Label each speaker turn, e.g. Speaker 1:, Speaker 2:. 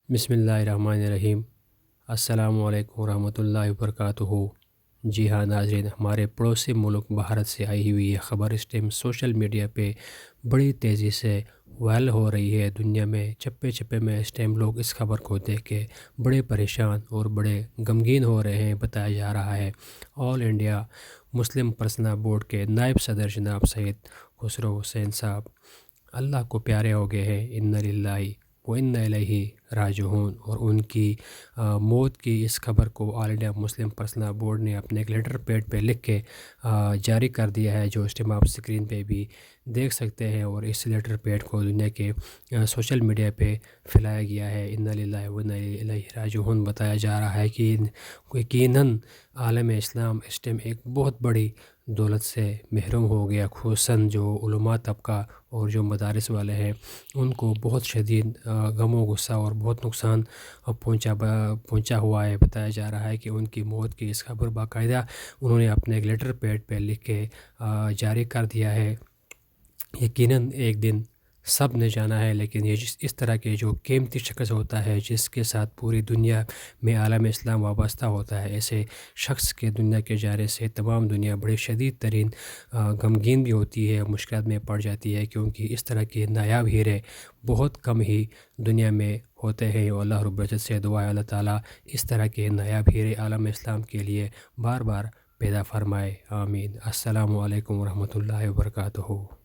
Speaker 1: بسم اللہ الرحمن الرحیم۔ السلام علیکم ورحمۃ اللہ وبرکاتہ۔ جی ہاں ناظرین، ہمارے پڑوسی ملک بھارت سے آئی ہوئی یہ خبر اس ٹائم سوشل میڈیا پہ بڑی تیزی سے وائرل ہو رہی ہے۔ دنیا میں چپے چپے میں اس ٹائم لوگ اس خبر کو دیکھ کے بڑے پریشان اور بڑے غمگین ہو رہے ہیں۔ بتایا جا رہا ہے آل انڈیا مسلم پرسنل بورڈ کے نائب صدر جناب سید خسرو حسین صاحب اللہ کو پیارے ہو گئے ہیں۔ انا للہ و انا الیہ راجعون، اور ان کی موت کی اس خبر کو آل انڈیا مسلم پرسنل بورڈ نے اپنے ایک لیٹر پیڈ پہ لکھ کے جاری کر دیا ہے، جو اس ٹائم آپ اسکرین پہ بھی دیکھ سکتے ہیں۔ اور اس لیٹر پیڈ کو دنیا کے سوشل میڈیا پہ پھیلایا گیا ہے۔ انا للہ و انا الیہ راجعون۔ بتایا جا رہا ہے کہ یقیناً عالم اسلام اس ٹائم ایک بہت بڑی دولت سے محروم ہو گیا، خصوصاً جو علماء طبقہ اور جو مدارس والے ہیں ان کو بہت شدید غم و غصہ اور بہت نقصان پہنچا ہوا ہے۔ بتایا جا رہا ہے کہ ان کی موت کی اس خبر باقاعدہ انہوں نے اپنے ایک لیٹر پیڈ پہ لکھ کے جاری کر دیا ہے۔ یقیناً ایک دن سب نے جانا ہے، لیکن یہ اس طرح کے جو قیمتی شخص ہوتا ہے جس کے ساتھ پوری دنیا میں عالم اسلام وابستہ ہوتا ہے، ایسے شخص کے دنیا کے جانے سے تمام دنیا بڑی شدید ترین غمگین بھی ہوتی ہے، مشکلات میں پڑ جاتی ہے، کیونکہ اس طرح کے نایاب ہیرے بہت کم ہی دنیا میں ہوتے ہیں۔ اور اللہ رب العزت سے دعا ہے اللہ تعالیٰ اس طرح کے نایاب ہیرے عالم اسلام کے لیے بار بار پیدا فرمائے، آمین۔ السلام علیکم ورحمۃ اللہ وبرکاتہ۔